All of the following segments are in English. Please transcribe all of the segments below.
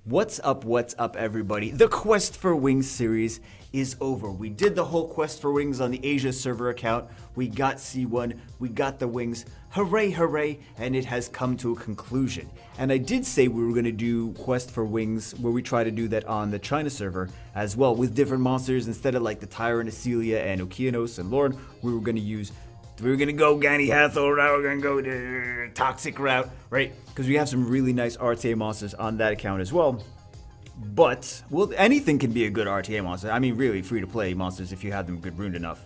What's up, everybody? The Quest for Wings series is over. We did the whole Quest for Wings on the Asia server account. We got C1, we got the wings. Hooray, hooray, and it has come to a conclusion. And I did say we were going to do Quest for Wings, where we try to do that on the China server as well, with different monsters. Instead of like the Tyrant, Acelia, and Okeanos and Lorne, we were going to go Gani Hathor route, we're going to go the Toxic route, right? Because we have some really nice RTA monsters on that account as well. But, well, anything can be a good RTA monster. I mean, really, free-to-play monsters, if you have them good runed enough,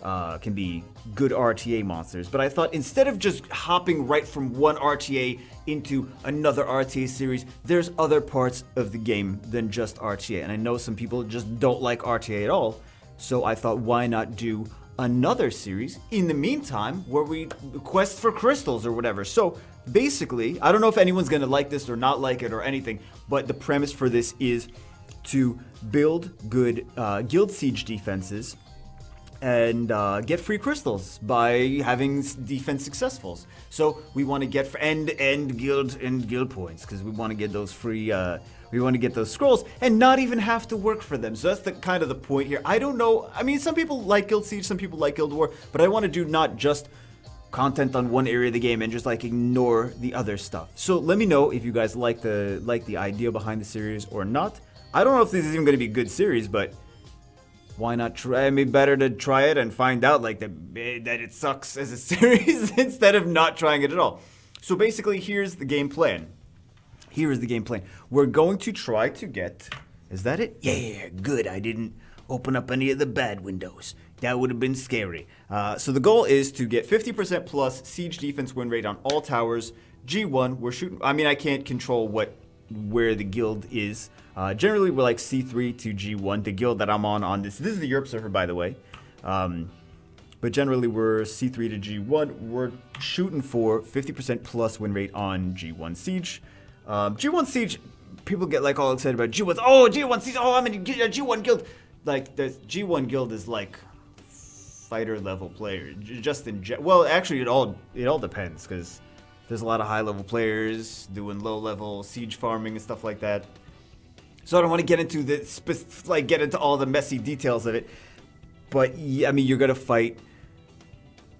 can be good RTA monsters. But I thought instead of just hopping right from one RTA into another RTA series, there's other parts of the game than just RTA. And I know some people just don't like RTA at all. So I thought, why not do another series in the meantime where we quest for crystals or whatever. So basically, I don't know if anyone's going to like this or not like it or anything, but the premise for this is to build good guild siege defenses and get free crystals by having defense successfuls. So we want to get and guild points because we want to get those free we want to get those scrolls and not even have to work for them. So that's the kind of the point here. I don't know. I mean, some people like Guild Siege, some people like Guild War, but I want to do not just content on one area of the game and just like ignore the other stuff. So let me know if you guys like the idea behind the series or not. I don't know if this is even going to be a good series, but why not try? I mean, better to try it and find out like that it sucks as a series instead of not trying it at all. So basically, here's the game plan. Here is the game plan. We're going to try to get... Is that it? Yeah, good. I didn't open up any of the bad windows. That would have been scary. So the goal is to get 50% plus siege defense win rate on all towers. G1, we're shooting... I mean, I can't control where the guild is. Generally, we're like C3 to G1. The guild that I'm on this... This is the Europe server, by the way. But generally, we're C3 to G1. We're shooting for 50% plus win rate on G1 siege. G1 Siege, people get like all excited about G1. Oh, G1 Siege. Oh, I'm in a G1 guild. Like the G1 guild is like fighter level player. Just in well, actually, it all depends because there's a lot of high level players doing low level siege farming and stuff like that. So I don't want to get into get into all the messy details of it. But yeah, I mean, you're gonna fight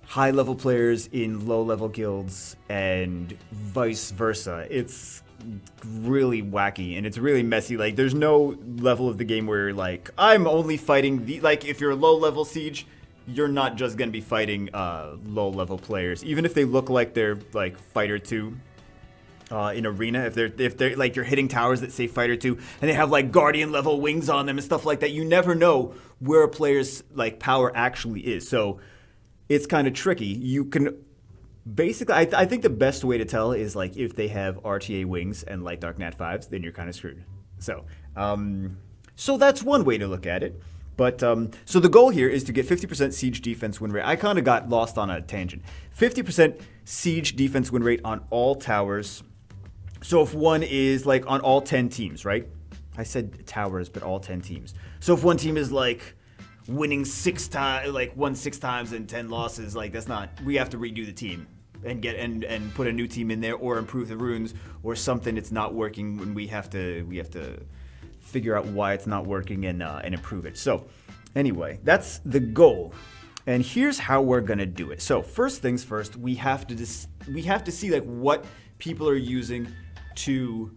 high level players in low level guilds and vice versa. It's really wacky and it's really messy. Like there's no level of the game where like I'm only fighting like if you're a low level siege, you're not just gonna be fighting low level players, even if they look like they're like fighter 2 in arena. If they're like you're hitting towers that say fighter 2 and they have like guardian level wings on them and stuff like that, you never know where a player's like power actually is. So it's kind of tricky. You can basically, I think the best way to tell is like if they have RTA wings and Light Dark Nat 5s, then you're kind of screwed. So, so that's one way to look at it. But so the goal here is to get 50% siege defense win rate. I kind of got lost on a tangent. 50% siege defense win rate on all towers. So if one is like on all 10 teams, right? I said towers, but all 10 teams. So if one team is like winning 6 times, like won 6 times and 10 losses, like that's not. We have to redo the team and get and put a new team in there or improve the runes or something. It's not working, and we have to figure out why it's not working and improve it. So anyway, that's the goal, and here's how we're gonna do it. So first things first, we have to see like what people are using to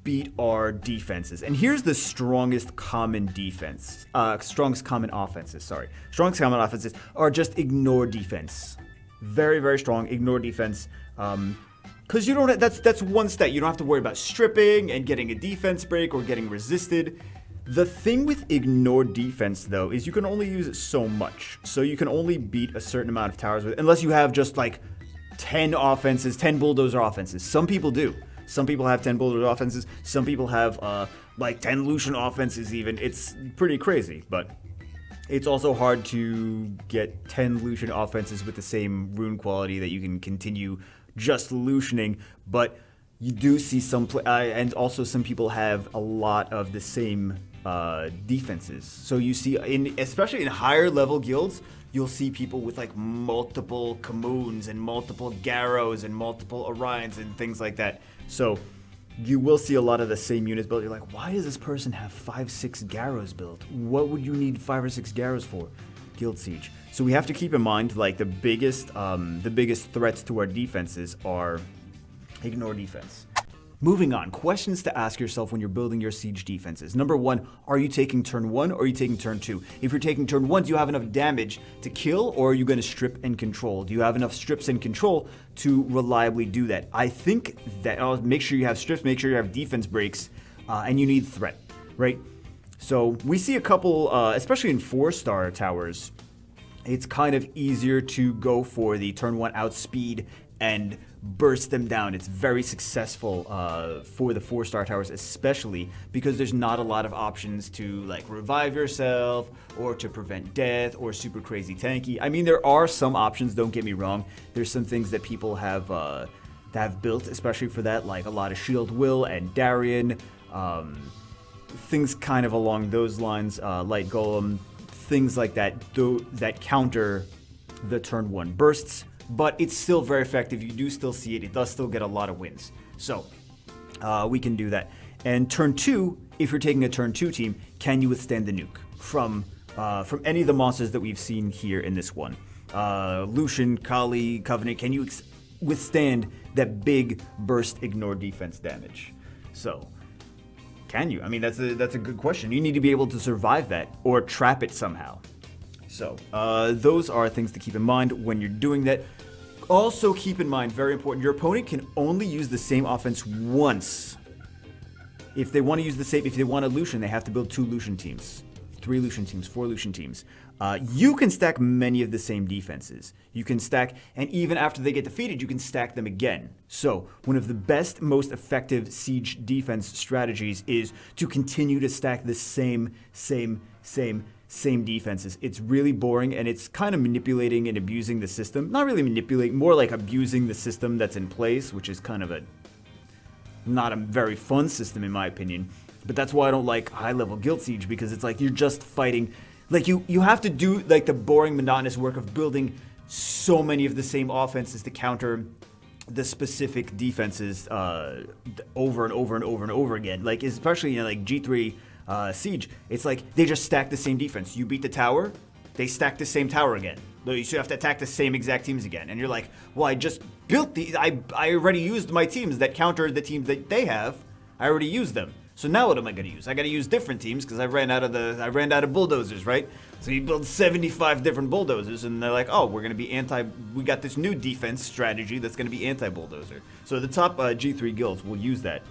beat our defenses. And here's the strongest common defense. Strongest common offenses, sorry. Strongest common offenses are just ignore defense. Very, very strong, ignore defense. Because you don't, that's one stat. You don't have to worry about stripping and getting a defense break or getting resisted. The thing with ignore defense, though, is you can only use it so much. So you can only beat a certain amount of towers with, unless you have just like 10 offenses, 10 bulldozer offenses. Some people do. Some people have 10 bulldozer offenses. Some people have like 10 Lucian offenses even. It's pretty crazy, but it's also hard to get 10 Lucian offenses with the same rune quality that you can continue just Lucianing. But you do see some, and also some people have a lot of the same defenses. So you see, especially in higher level guilds, you'll see people with like multiple Camoons and multiple Garrows and multiple Orions and things like that. So you will see a lot of the same units built. You're like, why does this person have 5-6 Garrows built? What would you need 5 or 6 Garrows for? Guild Siege. So we have to keep in mind, like, the biggest threats to our defenses are ignore defense. Moving on, questions to ask yourself when you're building your siege defenses. Number 1, are you taking turn 1 or are you taking turn 2? If you're taking turn 1, do you have enough damage to kill, or are you going to strip and control? Do you have enough strips and control to reliably do that? I think that make sure you have strips, make sure you have defense breaks, and you need threat, right? So we see a couple, especially in 4-star towers, it's kind of easier to go for the turn 1 outspeed and burst them down. It's very successful for the 4-star towers, especially because there's not a lot of options to like revive yourself or to prevent death or super crazy tanky. I mean, there are some options, don't get me wrong. There's some things that people have built, especially for that, like a lot of Shield Will and Darien, things kind of along those lines, Light Golem, things like that, that counter the turn 1 bursts. But it's still very effective. You do still see it. It does still get a lot of wins. So we can do that. And turn 2, if you're taking a turn 2 team, can you withstand the nuke from any of the monsters that we've seen here in this one? Lucian, Kali, Covenant, can you withstand that big burst ignore defense damage? So can you? I mean, that's a good question. You need to be able to survive that or trap it somehow. So those are things to keep in mind when you're doing that. Also keep in mind, very important, your opponent can only use the same offense once. If they want to use the same, if they want a Lucian, they have to build 2 Lucian teams, 3 Lucian teams, 4 Lucian teams. You can stack many of the same defenses. You can stack, and even after they get defeated, you can stack them again. So one of the best, most effective siege defense strategies is to continue to stack the same defenses. It's really boring, and it's kind of manipulating and abusing the system. Not really manipulating, more like abusing the system that's in place, which is kind of not a very fun system in my opinion. But that's why I don't like high-level Guild Siege, because it's like you're just fighting. Like you have to do like the boring, monotonous work of building so many of the same offenses to counter the specific defenses over and over and over and over again. Like especially in like G3 Siege, it's like they just stack the same defense. You beat the tower, they stack the same tower again. You should have to attack the same exact teams again. And you're like, well, I just built these. I already used my teams that counter the teams that they have. I already used them. So now what am I going to use? I got to use different teams because I ran out of bulldozers, right? So you build 75 different bulldozers, and they're like, oh, we're going to be we got this new defense strategy that's going to be anti-bulldozer. So the top G3 guilds will use that.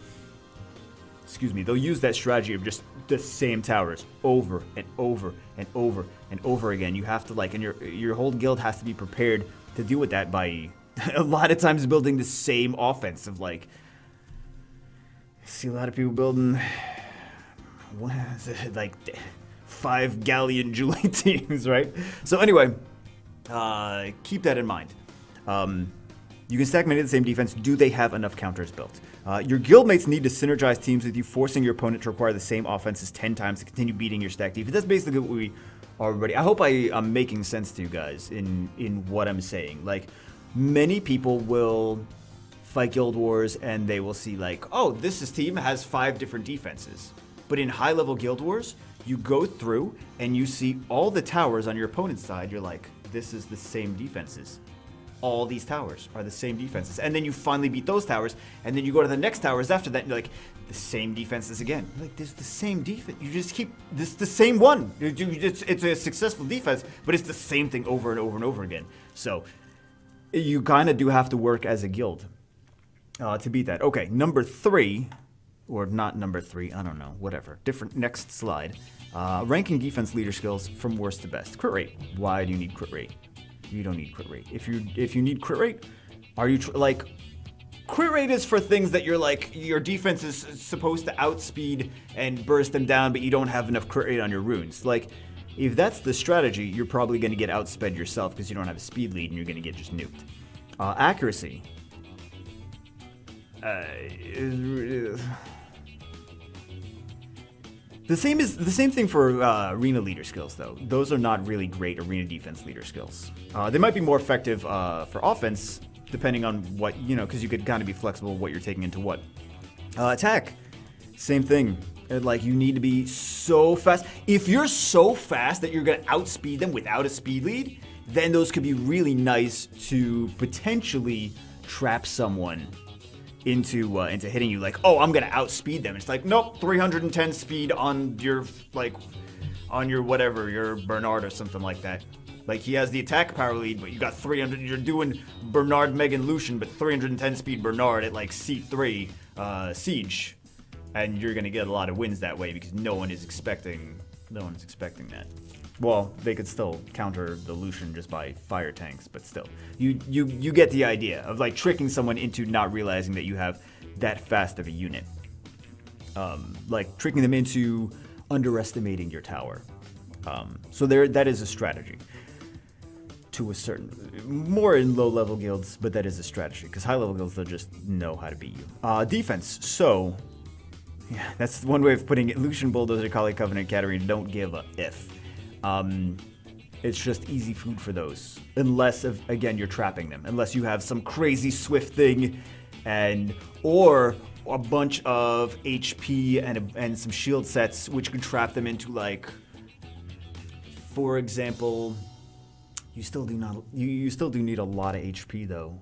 Excuse me, they'll use that strategy of just the same towers over and over and over and over again. You have to like, and your whole guild has to be prepared to deal with that by a lot of times building the same offense of like, I see a lot of people building, what is it, like 5 Galleon Julie teams, right? So anyway, keep that in mind. You can stack many of the same defense. Do they have enough counters built? Your guildmates need to synergize teams with you, forcing your opponent to require the same offenses 10 times to continue beating your stack defense. That's basically what we already. I hope I'm making sense to you guys in what I'm saying. Like, many people will fight Guild Wars and they will see like, oh, this team has 5 different defenses. But in high-level Guild Wars, you go through and you see all the towers on your opponent's side. You're like, this is the same defenses. All these towers are the same defenses. And then you finally beat those towers, and then you go to the next towers after that, and you're like, the same defenses again. You're like, there's the same defense. You just keep, this the same one. It's a successful defense, but it's the same thing over and over and over again. So you kind of do have to work as a guild to beat that. Okay, number 3, or not number 3, I don't know, whatever. Different, next slide. Ranking defense leader skills from worst to best. Crit rate. Why do you need crit rate? You don't need crit rate. If you need crit rate, are you like, crit rate is for things that you're like, your defense is supposed to outspeed and burst them down, but you don't have enough crit rate on your runes. Like, if that's the strategy, you're probably going to get outsped yourself because you don't have a speed lead and you're going to get just nuked. Accuracy. The same thing for arena leader skills, though. Those are not really great arena defense leader skills. They might be more effective for offense, depending on what, because you could kind of be flexible what you're taking into what. Attack. Same thing. Like, you need to be so fast. If you're so fast that you're going to outspeed them without a speed lead, then those could be really nice to potentially trap someone into hitting you. Like, oh, I'm going to outspeed them. It's like, nope, 310 speed on your, like, on your whatever, your Bernard or something like that. Like, he has the attack power lead, but you got 300, you're doing Bernard, Megan, Lucian, but 310 speed Bernard at, like, C3 Siege. And you're going to get a lot of wins that way because no one is expecting that. Well, they could still counter the Lucian just by fire tanks, but still. You get the idea of, like, tricking someone into not realizing that you have that fast of a unit. Like, tricking them into underestimating your tower. So that is a strategy. To a certain, more in low-level guilds, but that is a strategy, because high-level guilds, they'll just know how to beat you. Defense, so, yeah, that's one way of putting it. Lucian, Bulldozer, Kali, Covenant, Katarina don't give a if. It's just easy food for those, unless, again, you're trapping them, unless you have some crazy swift thing, or a bunch of HP and some shield sets, which could trap them into, like, for example... You still do need a lot of HP though.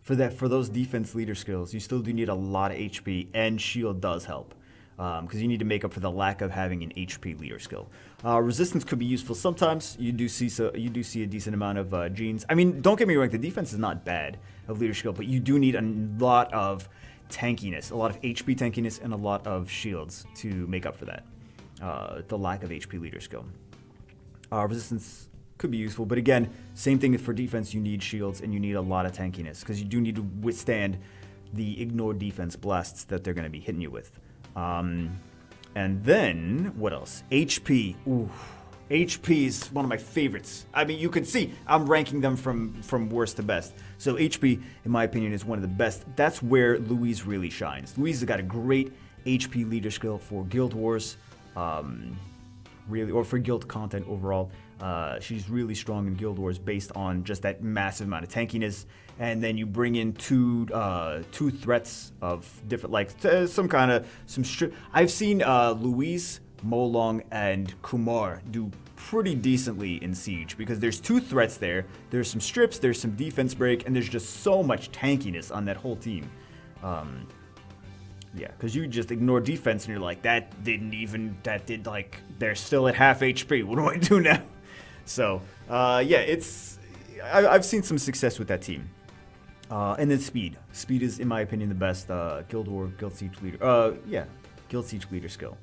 For those defense leader skills, you still do need a lot of HP, and shield does help. Because you need to make up for the lack of having an HP leader skill. Resistance could be useful sometimes. You do see a decent amount of genes. I mean, don't get me wrong, the defense is not bad of leader skill, but you do need a lot of tankiness, a lot of HP tankiness, and a lot of shields to make up for that. The lack of HP leader skill. Resistance could be useful, but again, same thing for defense. You need shields and you need a lot of tankiness because you do need to withstand the ignored defense blasts that they're going to be hitting you with. And then what else? HP. Ooh, HP is one of my favorites. I mean, you can see I'm ranking them from worst to best. So HP, in my opinion, is one of the best. That's where Louise really shines. Louise has got a great HP leader skill for Guild Wars, really, or for guild content overall. She's really strong in Guild Wars based on just that massive amount of tankiness, and then you bring in two threats of different, like I've seen Louise, Molong, and Kumar do pretty decently in Siege because there's two threats there. There's some strips, there's some defense break, and there's just so much tankiness on that whole team. Yeah, because you just ignore defense and you're like, they're still at half HP. What do I do now? So, yeah, I've seen some success with that team. And then speed. Speed is, in my opinion, the best Guild Siege leader. Guild Siege leader skill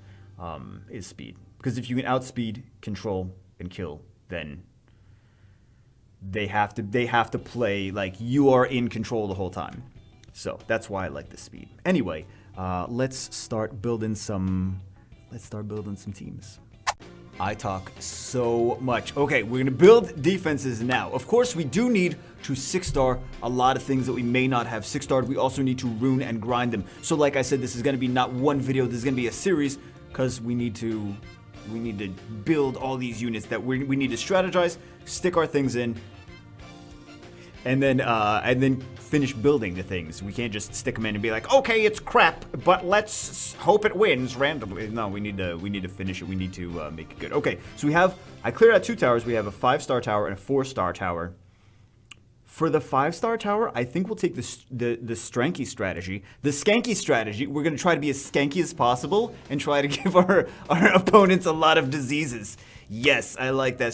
is speed. Because if you can outspeed, control, and kill, then they have to play like you are in control the whole time. So that's why I like the speed. Anyway, let's start building some teams. I talk so much. Okay, we're gonna build defenses now. Of course, we do need to 6-star a lot of things that we may not have 6-starred. We also need to rune and grind them. So like I said, this is gonna be not one video, this is gonna be a series, because we need to build all these units that we need to strategize, stick our things in, and then finish building the things. We can't just stick them in and be like, okay, it's crap, but let's hope it wins randomly. No, we need to finish it. We need to make it good. Okay, so I cleared out 2 towers. We have a 5-star tower and a 4-star tower. For the 5-star tower, I think we'll take the Stranky strategy. The Skanky strategy, we're going to try to be as skanky as possible and try to give our opponents a lot of diseases. Yes, I like that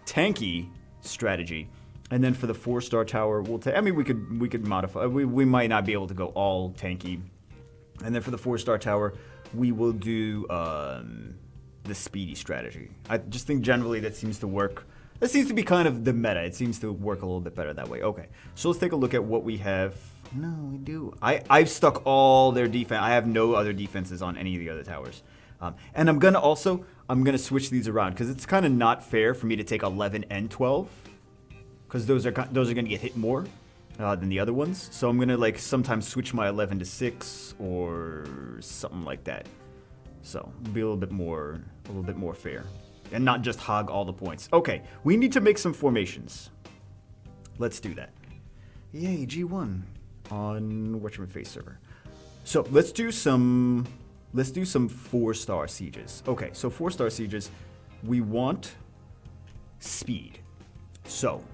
tanky strategy. And then for the 4-star tower, we'll take. I mean, we could modify. We might not be able to go all tanky. And then for the 4-star tower, we will do the speedy strategy. I just think generally that seems to work. That seems to be kind of the meta. It seems to work a little bit better that way. Okay, so let's take a look at what we have. No, we do. I've stuck all their defense. I have no other defenses on any of the other towers. And I'm gonna switch these around because it's kind of not fair for me to take 11 and 12. Because those are going to get hit more than the other ones. So I'm going to like sometimes switch my 11 to 6 or something like that. So be a little bit more fair. And not just hog all the points. Okay, we need to make some formations. Let's do that. Yay, G1 on Whatchamface server. So let's do some 4-star sieges. Okay, so 4-star sieges, we want speed. So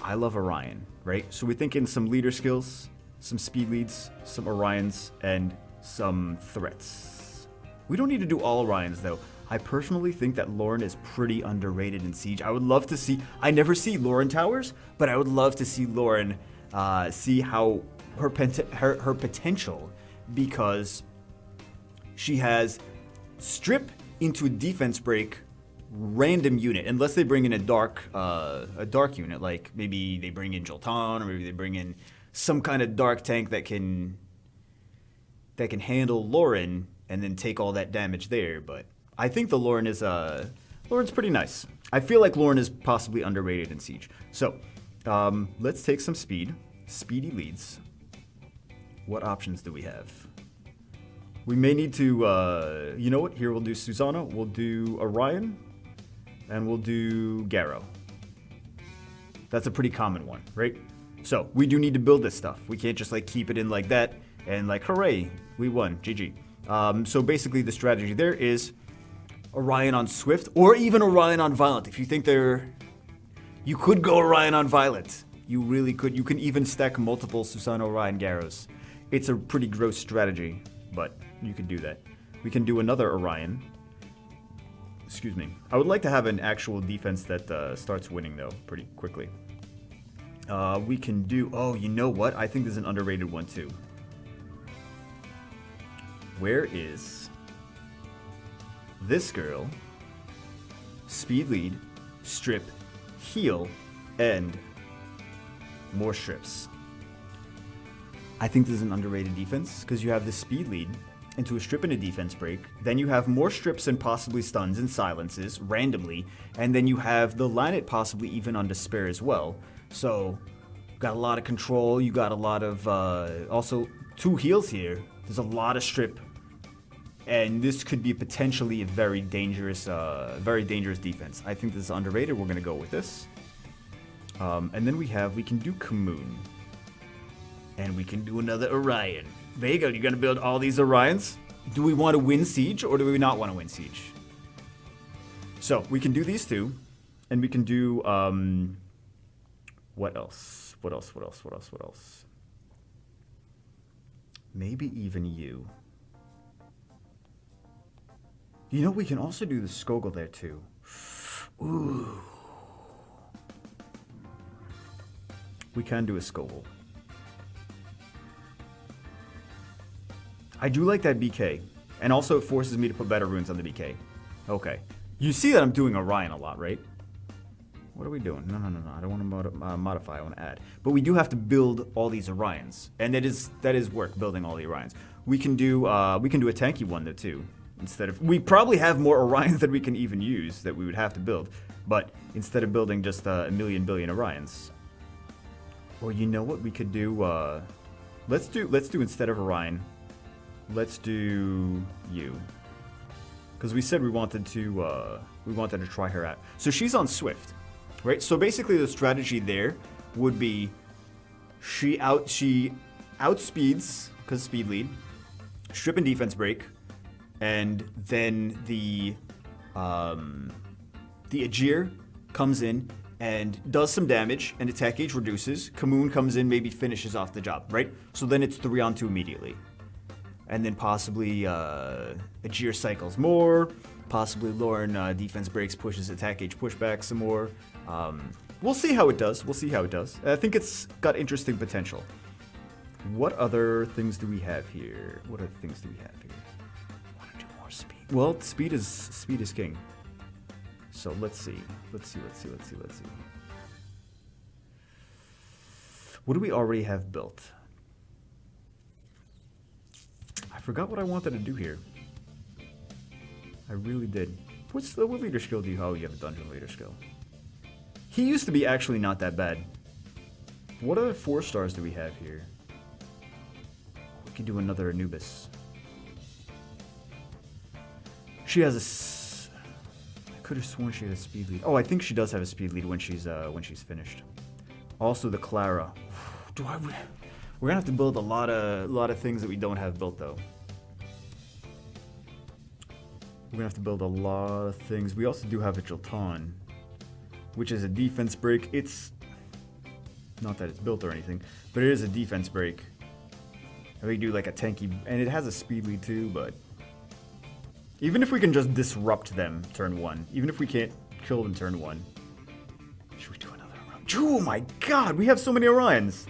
I love Orion, right? So we're thinking some leader skills, some speed leads, some Orions, and some threats. We don't need to do all Orions though. I personally think that Lauren is pretty underrated in Siege. I would love to see, I never see Lauren towers, but I would love to see Lauren see how her potential, because she has strip into a defense break random unit, unless they bring in a dark unit, like maybe they bring in Jolton, or maybe they bring in some kind of dark tank that can handle Lauren and then take all that damage there. But I think the Lauren's pretty nice. I feel like Lauren is possibly underrated in Siege. So let's take some speed. Speedy leads. What options do we have? We may need to, you know what? Here we'll do Susanna, we'll do Orion, and we'll do Garrow. That's a pretty common one, right? So we do need to build this stuff. We can't just like keep it in like that and like, hooray, we won, GG. So basically the strategy there is Orion on Swift, or even Orion on Violent. If you think you could go Orion on Violent. You really could. You can even stack multiple Susanna Orion Garrows. It's a pretty gross strategy, but you could do that. We can do another Orion. Excuse me. I would like to have an actual defense that starts winning, though, pretty quickly. We can do... Oh, you know what? I think there's an underrated one, too. Where is this girl? Speed lead, strip, heal, and more strips. I think this is an underrated defense because you have the speed lead into a strip and a defense break. Then you have more strips and possibly stuns and silences randomly. And then you have the Lanet possibly even on despair as well. So you got a lot of control. You got a lot of also 2 heals here. There's a lot of strip. And this could be potentially a very dangerous defense. I think this is underrated. We're going to go with this. And then we can do Kamoon. And we can do another Orion. Vega, you're going to build all these Orions? Do we want to win Siege or do we not want to win Siege? So we can do these 2. And we can do, what else? What else? Maybe even you. You know, we can also do the Skogul there too. Ooh. We can do a Skogul. I do like that BK. And also it forces me to put better runes on the BK. Okay. You see that I'm doing Orion a lot, right? What are we doing? No. I don't want to modify. I want to add. But we do have to build all these Orions. And that is work, building all the Orions. We can do a tanky one though too. We probably have more Orions than we can even use that we would have to build. But instead of building just a million billion Orions. Or you know what we could do? Let's do instead of Orion, let's do you. Because we said we wanted to try her out. So she's on Swift, right? So basically the strategy there would be she outspeeds because speed lead, strip and defense break, and then the Ajir comes in and does some damage, and attack gauge reduces. Kamoon comes in, maybe finishes off the job, right? So then it's 3-on-2 immediately. And then possibly Ajir cycles more, possibly Lauren defense breaks, pushes attack gauge pushback some more. We'll see how it does. I think it's got interesting potential. What other things do we have here? I want to do more speed. Well, speed is king. So let's see. What do we already have built? I forgot what I wanted to do here. I really did. What leader skill do you have? Oh, you have a dungeon leader skill. He used to be actually not that bad. What other 4 stars do we have here? We can do another Anubis. She has I could have sworn she had a speed lead. Oh, I think she does have a speed lead when she's finished. Also the Clara. We're gonna have to build a lot of things that we don't have built though. We're gonna have to build a lot of things. We also do have a Jilton, which is a defense break. It's not that it's built or anything, but it is a defense break. And we do like a tanky, and it has a speed lead too, but even if we can just disrupt them turn 1, even if we can't kill them turn 1. Should we do another Orion? Oh my god, we have so many Orions.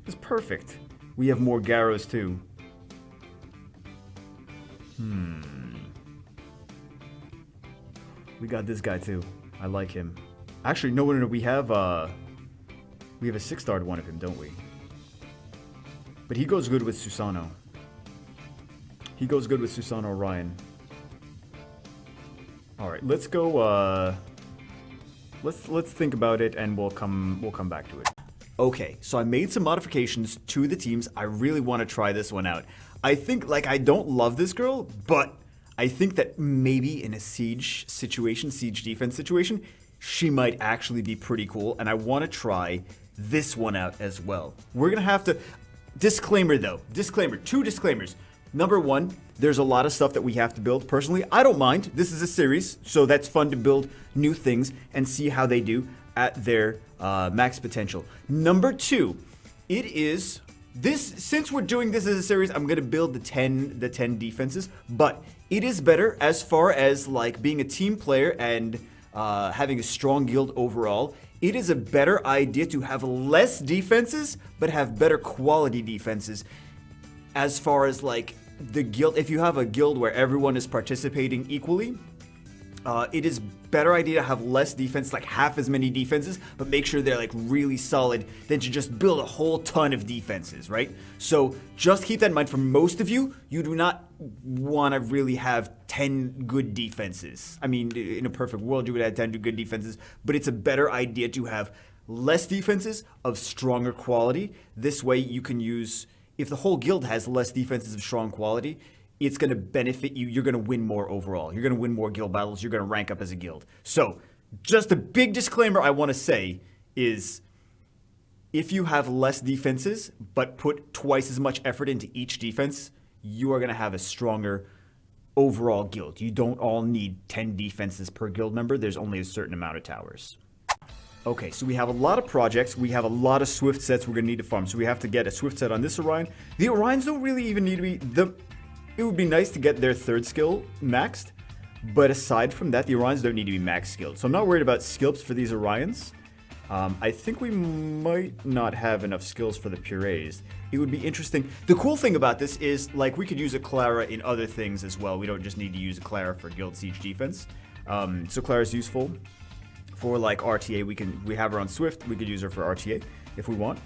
It's perfect. We have more Garrows too. We got this guy too. I like him. Actually, no, we have a 6-starred one of him, don't we? But he goes good with Susano. He goes good with Susano Orion. All right, let's go. Let's think about it, and we'll come back to it. Okay, so I made some modifications to the teams. I really want to try this one out. I think, like, I don't love this girl, but I think that maybe in a siege situation, siege defense situation, she might actually be pretty cool, and I want to try this one out as well. We're gonna have to... Disclaimer though, two disclaimers. Number one, there's a lot of stuff that we have to build. Personally, I don't mind. This is a series, so that's fun to build new things and see how they do at their max potential. Number two, it is this, since we're doing this as a series, I'm gonna build the 10 defenses, but it is better as far as like being a team player and having a strong guild overall. It is a better idea to have less defenses, but have better quality defenses. As far as like the guild, if you have a guild where everyone is participating equally, it is better idea to have less defense, like half as many defenses, but make sure they're like really solid than to just build a whole ton of defenses, right? So just keep that in mind. For most of you, you do not want to really have 10 good defenses. I mean, in a perfect world, you would have 10 good defenses, but it's a better idea to have less defenses of stronger quality. This way you can use, if the whole guild has less defenses of strong quality, it's going to benefit you. You're going to win more overall. You're going to win more guild battles. You're going to rank up as a guild. So just a big disclaimer I want to say is if you have less defenses but put twice as much effort into each defense, you are going to have a stronger overall guild. You don't all need 10 defenses per guild member. There's only a certain amount of towers. Okay, so we have a lot of projects. We have a lot of Swift sets we're going to need to farm. So we have to get a Swift set on this Orion. The Orions don't really even need to be... It would be nice to get their third skill maxed, but aside from that, the Orions don't need to be max skilled. So I'm not worried about skills for these Orions. I think we might not have enough skills for the Purees. It would be interesting. The cool thing about this is, like, we could use a Clara in other things as well. We don't just need to use a Clara for Guild Siege defense. So Clara's useful for, like, RTA. We have her on Swift. We could use her for RTA if we want.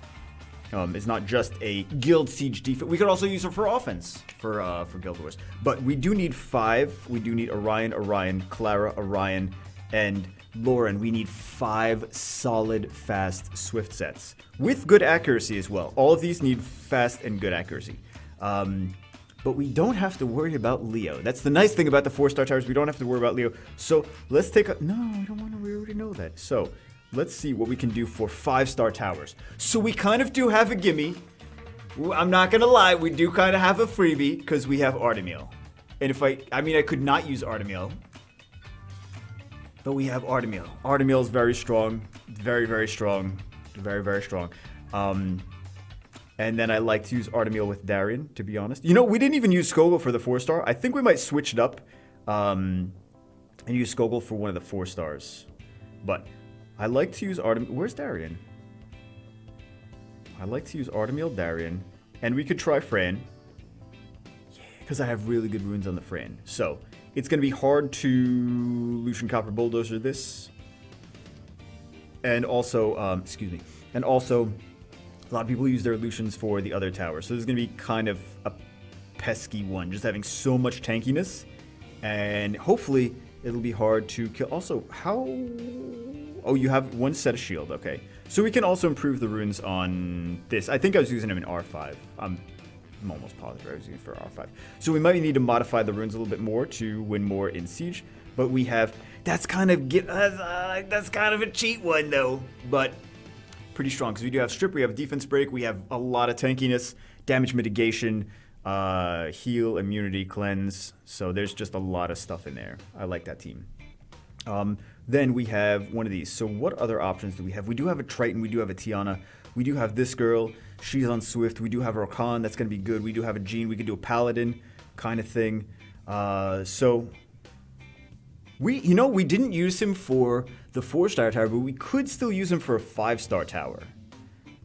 It's not just a Guild Siege defense. We could also use her for offense for Guild Wars. But we do need 5. We do need Orion, Clara, Orion, and Lauren. We need 5 solid, fast Swift sets with good accuracy as well. All of these need fast and good accuracy. But we don't have to worry about Leo. That's the nice thing about the 4-star towers. We don't have to worry about Leo. So let's take a... No, I don't want to. We already know that. So... let's see what we can do for 5-star towers. So we kind of do have a gimme. I'm not gonna lie, we do kind of have a freebie because we have Artemiel. And if I mean, I could not use Artemiel, but we have Artemiel. Artemiel is very strong, very, very strong, very, very strong. And then I like to use Artemiel with Darian, to be honest. You know, we didn't even use Skogel for the 4-star. I think we might switch it up and use Skogel for one of the 4-stars. But I like to use Artemiel. Where's Darian? I like to use Artemiel, Darian, and we could try Fran. Yeah, because I have really good runes on the Fran. So it's going to be hard to Lucian Copper Bulldozer this. And also, and also, a lot of people use their Lucians for the other tower. So this is going to be kind of a pesky one, just having so much tankiness. And hopefully it'll be hard to kill. Also, how... Oh, you have 1 set of shield, okay. So we can also improve the runes on this. I think I was using them in R5. I'm almost positive I was using it for R5. So we might need to modify the runes a little bit more to win more in Siege. But we have... That's kind of a cheat one, though. But pretty strong because we do have strip, we have defense break, we have a lot of tankiness, damage mitigation, heal, immunity, cleanse. So there's just a lot of stuff in there. I like that team. Then we have one of these. So what other options do we have? We do have a Triton. We do have a Tiana. We do have this girl. She's on Swift. We do have a Rakan. That's going to be good. We do have a Jean. We could do a Paladin kind of thing. So we didn't use him for the 4-star tower, but we could still use him for a 5-star tower.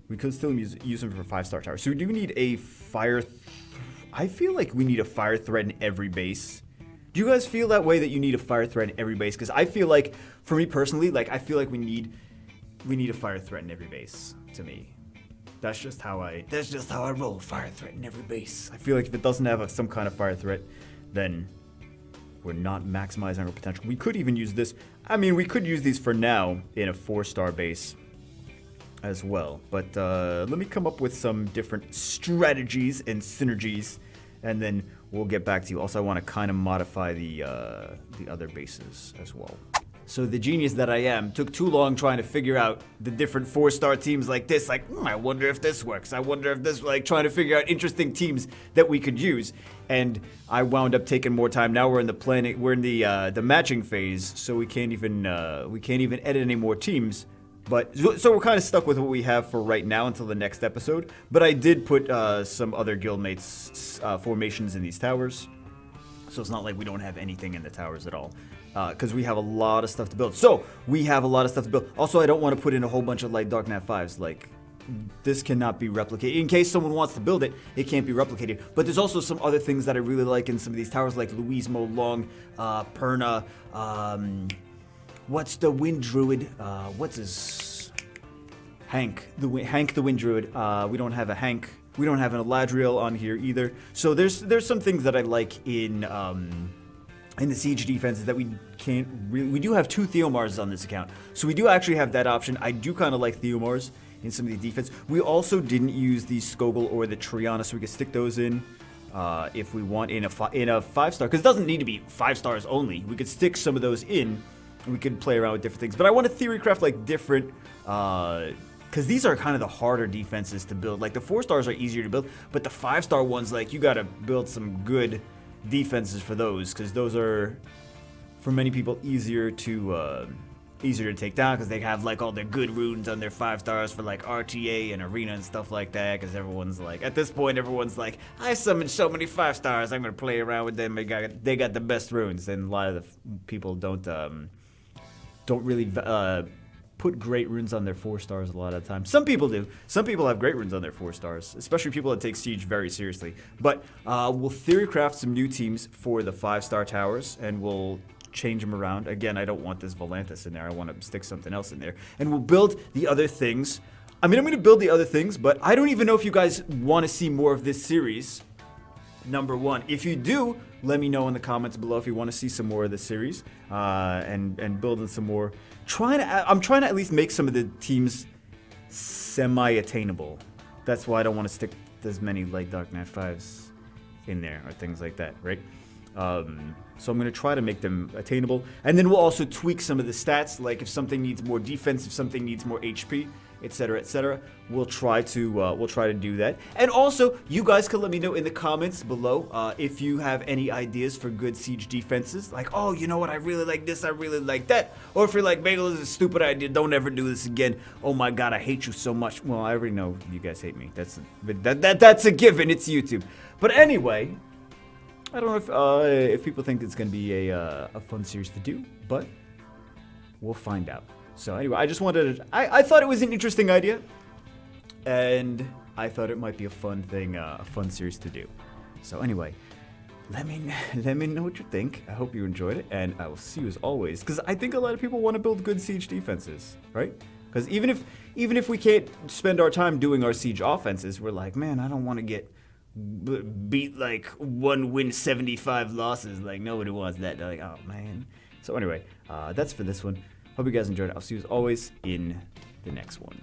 We could still use him for a 5-star tower. So we do need a fire. I feel like we need a fire threat in every base. Do you guys feel that way, that you need a fire threat in every base? Because I feel like, for me personally, like I feel like we need a fire threat in every base. To me, that's just how I roll. Fire threat in every base. I feel like if it doesn't have some kind of fire threat, then we're not maximizing our potential. We could even use this. I mean, we could use these for now in a 4-star base as well. But let me come up with some different strategies and synergies, and then we'll get back to you. Also, I want to kind of modify the other bases as well. So the genius that I am took too long trying to figure out the different 4-star teams like this. Like, I wonder if this works. I wonder if this, like, trying to figure out interesting teams that we could use. And I wound up taking more time. Now we're in the planning. We're in the matching phase, so we can't even edit any more teams. But so we're kind of stuck with what we have for right now until the next episode. But I did put some other guildmates formations in these towers, so it's not like we don't have anything in the towers at all. Because we have a lot of stuff to build. So we have a lot of stuff to build. Also, I don't want to put in a whole bunch of like Dark Nat 5s. Like, this cannot be replicated. In case someone wants to build it, it can't be replicated. But there's also some other things that I really like in some of these towers, like Louise Mo Long, Perna. What's the Wind Druid? What's his? Hank the Wind Druid. We don't have a Hank. We don't have an Eladriel on here either. So there's some things that I like in the siege defenses that we can't really. We do have 2 Theomars on this account, so we do actually have that option. I do kind of like Theomars in some of the defense. We also didn't use the Skogul or the Triana, so we could stick those in if we want in a 5-star, because it doesn't need to be 5 stars only. We could stick some of those in, and we could play around with different things. But I want to theorycraft like different. Because these are kind of the harder defenses to build. Like the 4 stars are easier to build, but the 5-star ones, like you got to build some good defenses for those, because those are, for many people, easier to take down, because they have like all their good runes on their 5 stars for like RTA and arena and stuff like that. Because everyone's like, at this point, everyone's like, I summoned so many 5 stars, I'm gonna play around with them. They got the best runes, and a lot of the people don't really put great runes on their 4 stars a lot of the time. Some people do. Some people have great runes on their 4 stars, especially people that take Siege very seriously. But we'll theorycraft some new teams for the 5-star towers, and we'll change them around. Again, I don't want this Volantis in there. I want to stick something else in there. And we'll build the other things. I mean, I'm going to build the other things, but I don't even know if you guys want to see more of this series. Number 1. If you do, let me know in the comments below if you want to see some more of this series and building some more. I'm trying to at least make some of the teams semi-attainable. That's why I don't want to stick as many like Dark Nat 5s in there or things like that, right? So I'm going to try to make them attainable. And then we'll also tweak some of the stats, like if something needs more defense, if something needs more HP, etc. We'll try to do that. And also, you guys can let me know in the comments below if you have any ideas for good siege defenses. Like, oh, you know what? I really like this. I really like that. Or if you're like, Bagel, this is a stupid idea. Don't ever do this again. Oh my God, I hate you so much. Well, I already know you guys hate me. That's a given. It's YouTube. But anyway, I don't know if people think it's going to be a fun series to do, but we'll find out. So anyway, I just wanted to, I thought it was an interesting idea, and I thought it might be a fun thing, a fun series to do. So anyway, let me know what you think. I hope you enjoyed it, and I will see you as always, because I think a lot of people want to build good siege defenses, right? Because even if we can't spend our time doing our siege offenses, we're like, man, I don't want to get beat like 1 win 75 losses. Like nobody wants that. They're like, oh man. So anyway, that's for this one. Hope you guys enjoyed it. I'll see you as always in the next one.